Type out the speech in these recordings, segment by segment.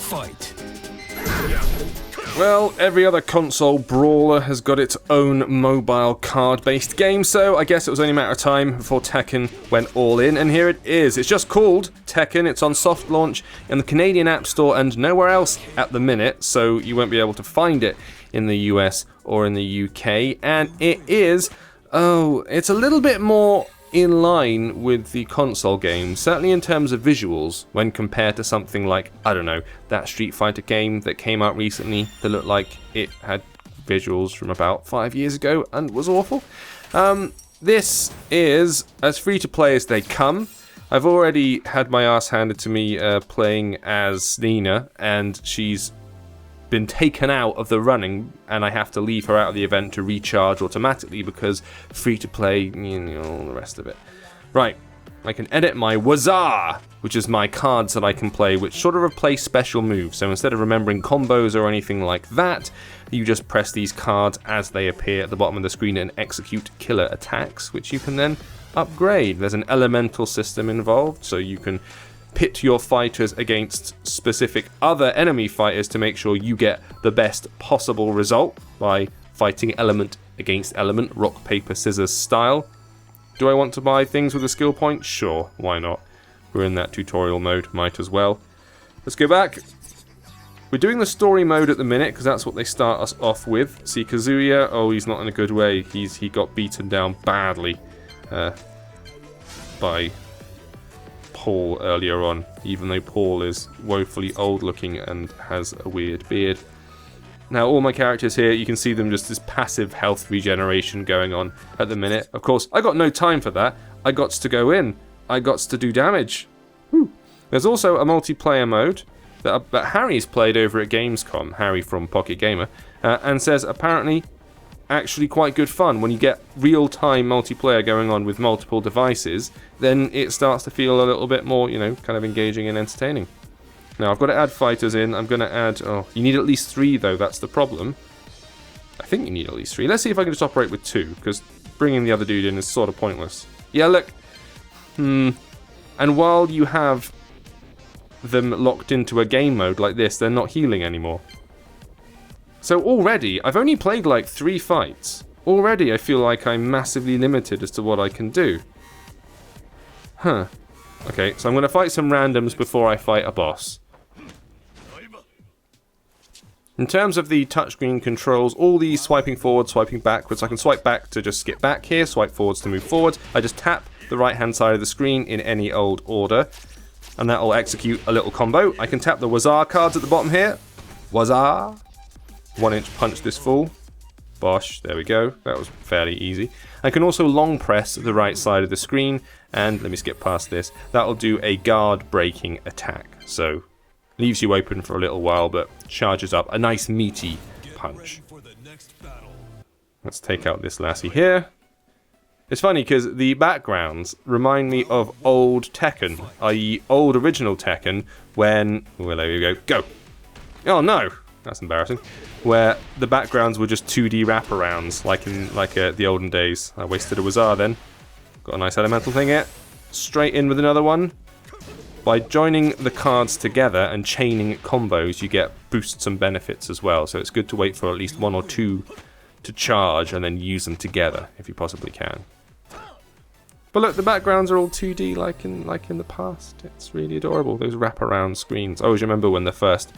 Fight. Well, every other console brawler has got its own mobile card-based game, so I guess it was only a matter of time before Tekken went all in, and here it is. It's just called Tekken. It's on soft launch in the Canadian App Store and nowhere else at the minute, so you won't be able to find it in the US or in the UK, and it is, it's a little bit more in line with the console games, certainly in terms of visuals, when compared to something like, I don't know, that Street Fighter game that came out recently that looked like it had visuals from about 5 years ago and was awful. This is as free to play as they come. I've already had my ass handed to me playing as Nina, and she's been taken out of the running, and I have to leave her out of the event to recharge automatically because free to play, all the rest of it. Right, I can edit my Wazar, which is my cards that I can play, which sort of replace special moves. So instead of remembering combos or anything like that, you just press these cards as they appear at the bottom of the screen and execute killer attacks, which you can then upgrade. There's an elemental system involved, so you can pit your fighters against specific other enemy fighters to make sure you get the best possible result by fighting element against element, rock, paper, scissors style. Do I want to buy things with a skill point? Sure, why not? We're in that tutorial mode, might as well. Let's go back. We're doing the story mode at the minute because that's what they start us off with. See, Kazuya, he's not in a good way. He got beaten down badly by Paul earlier on, even though Paul is woefully old looking and has a weird beard. Now all my characters here, you can see them just this passive health regeneration going on at the minute. Of course, I got no time for that. I got to go in. I got to do damage. Whew. There's also a multiplayer mode that Harry's played over at Gamescom, Harry from Pocket Gamer, and says apparently actually quite good fun. When you get real-time multiplayer going on with multiple devices, then it starts to feel a little bit more, kind of engaging and entertaining. Now, I've got to add fighters in. I'm going to add... you need at least 3, though. That's the problem. I think you need at least 3. Let's see if I can just operate with 2, because bringing the other dude in is sort of pointless. Yeah, look. And while you have them locked into a game mode like this, they're not healing anymore. So already, I've only played like 3 fights. Already I feel like I'm massively limited as to what I can do. Okay, so I'm going to fight some randoms before I fight a boss. In terms of the touchscreen controls, all these swiping forward, swiping backwards, I can swipe back to just skip back here, swipe forwards to move forward. I just tap the right hand side of the screen in any old order, and that will execute a little combo. I can tap the Wazar cards at the bottom here. Wazar! 1-inch punch this fool. Bosh, there we go. That was fairly easy. I can also long press the right side of the screen, and let me skip past this. That'll do a guard breaking attack. So, leaves you open for a little while, but charges up a nice meaty punch. Let's take out this lassie here. It's funny because the backgrounds remind me of old Tekken, i.e. old original Tekken, when... well, there you go. Go! Oh no! That's embarrassing. Where the backgrounds were just 2D wraparounds, like in the olden days. I wasted a Wazar then. Got a nice elemental thing here. Straight in with another one. By joining the cards together and chaining combos, you get boosts and benefits as well. So it's good to wait for at least 1 or 2 to charge and then use them together if you possibly can. But look, the backgrounds are all 2D like in the past. It's really adorable. Those wraparound screens. I always remember when the first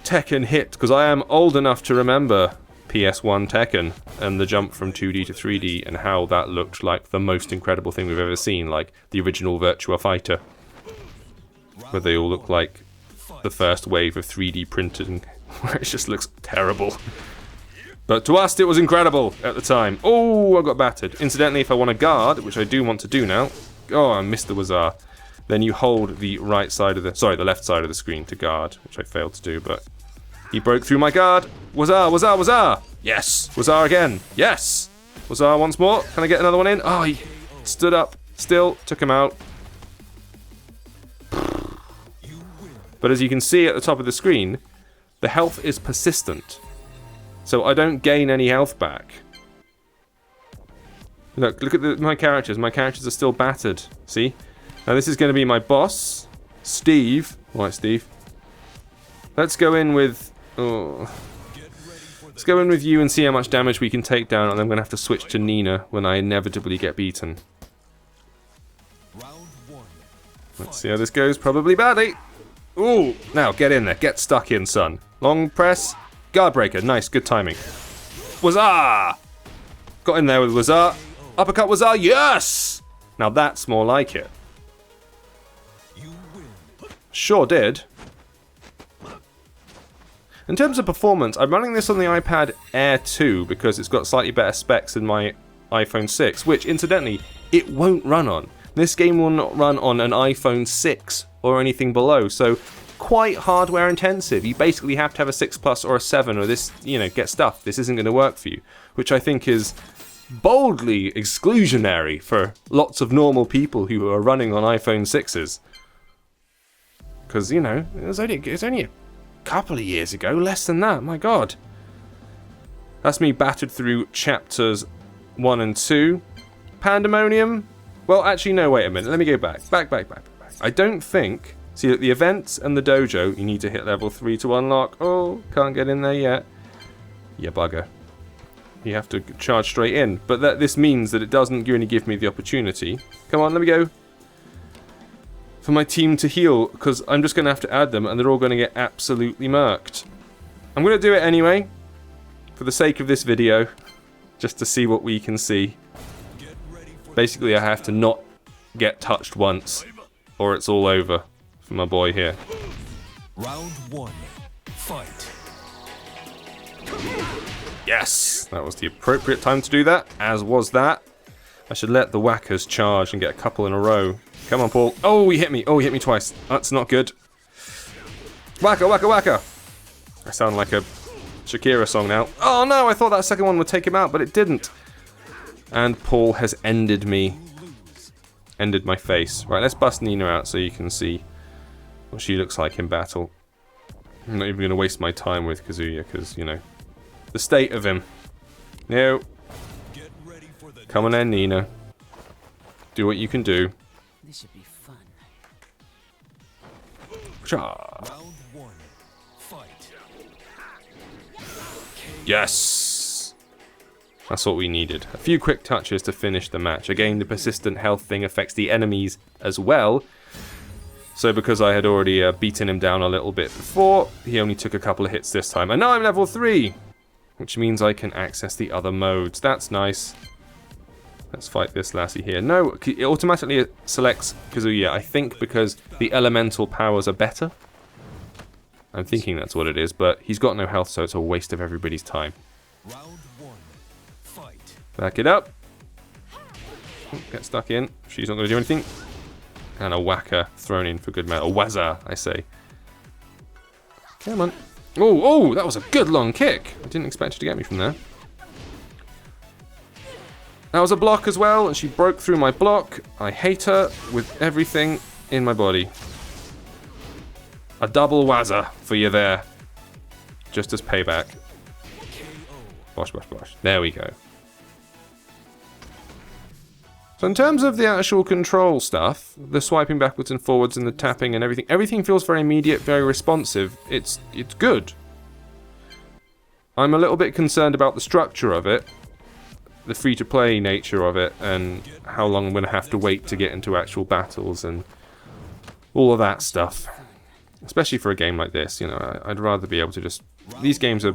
Tekken hit, because I am old enough to remember PS1 Tekken and the jump from 2D to 3D and how that looked like the most incredible thing we've ever seen, like the original Virtua Fighter, where they all look like the first wave of 3D printing, where it just looks terrible. But to us, it was incredible at the time. Oh, I got battered. Incidentally, if I want to guard, which I do want to do now, I missed the Wazar. Then you hold the right side of the left side of the screen to guard, which I failed to do, but he broke through my guard. Wazar, Wazar, Wazar! Yes! Wazar again. Yes! Wazar once more. Can I get another one in? Oh, he stood up. Still, took him out. But as you can see at the top of the screen, the health is persistent. So I don't gain any health back. Look at my characters. My characters are still battered. See? Now this is going to be my boss, Steve. Alright, Steve. Let's go in with... Oh. Let's go in with you and see how much damage we can take down, and I'm going to have to switch to Nina when I inevitably get beaten. Let's see how this goes. Probably badly. Ooh, now get in there. Get stuck in, son. Long press. Guard breaker. Nice, good timing. Wazaa! Got in there with Wazaa. Uppercut Wazaa. Yes! Now that's more like it. Sure did. In terms of performance, I'm running this on the iPad Air 2 because it's got slightly better specs than my iPhone 6, which, incidentally, it won't run on. This game will not run on an iPhone 6 or anything below, so quite hardware intensive. You basically have to have a 6 Plus or a 7 or this, you know, get stuffed. This isn't going to work for you, which I think is boldly exclusionary for lots of normal people who are running on iPhone 6s. Because, you know, it's only a couple of years ago, less than that, my god. That's me battered through chapters 1 and 2. Pandemonium? Well, actually, no, wait a minute. Let me go back. Back. I don't think... See, at the events and the dojo, you need to hit level 3 to unlock. Oh, can't get in there yet. You bugger. You have to charge straight in. But this means that it doesn't really give me the opportunity. Come on, let me go. For my team to heal, because I'm just going to have to add them, and they're all going to get absolutely murked. I'm going to do it anyway, for the sake of this video, just to see what we can see. Basically, I have to not get touched once, or it's all over for my boy here. Round 1, fight. Yes! That was the appropriate time to do that, as was that. I should let the whackers charge and get a couple in a row. Come on, Paul. Oh, he hit me. Oh, he hit me twice. That's not good. Whacker, whacker, whacker. I sound like a Shakira song now. Oh, no, I thought that second one would take him out, but it didn't. And Paul has ended me. Ended my face. Right, let's bust Nina out so you can see what she looks like in battle. I'm not even going to waste my time with Kazuya because, you know, the state of him. No. Come on then, Nina. Do what you can do. This should be fun. Cha. Round 1, fight. Yes! That's what we needed. A few quick touches to finish the match. Again, the persistent health thing affects the enemies as well. So because I had already beaten him down a little bit before, he only took a couple of hits this time. And now I'm level 3! Which means I can access the other modes. That's nice. Let's fight this lassie here. No, it automatically selects Kazuya, I think because the elemental powers are better. I'm thinking that's what it is, but he's got no health, so it's a waste of everybody's time. Round 1, fight. Back it up. Get stuck in. She's not going to do anything. And a whacker thrown in for good measure. A wazza, I say. Come on. Oh, that was a good long kick. I didn't expect her to get me from there. That was a block as well, and she broke through my block. I hate her with everything in my body. A double wazza for you there. Just as payback. Bosh, bosh, bosh. There we go. So in terms of the actual control stuff, the swiping backwards and forwards and the tapping and everything feels very immediate, very responsive. It's good. I'm a little bit concerned about the structure of it, the free-to-play nature of it, and how long I'm going to have to wait to get into actual battles and all of that stuff. Especially for a game like this, you know, I'd rather be able to just... These games are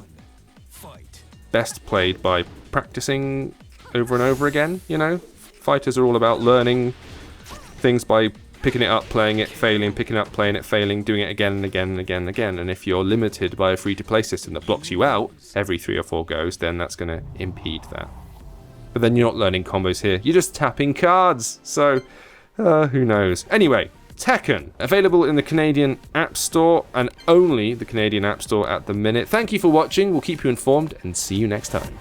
best played by practicing over and over again, you know? Fighters are all about learning things by picking it up, playing it, failing, picking it up, playing it, failing, doing it again and again and again and again. And if you're limited by a free-to-play system that blocks you out every 3 or 4 goes, then that's going to impede that. But then you're not learning combos here. You're just tapping cards. So, who knows? Anyway, Tekken, available in the Canadian App Store and only the Canadian App Store at the minute. Thank you for watching. We'll keep you informed and see you next time.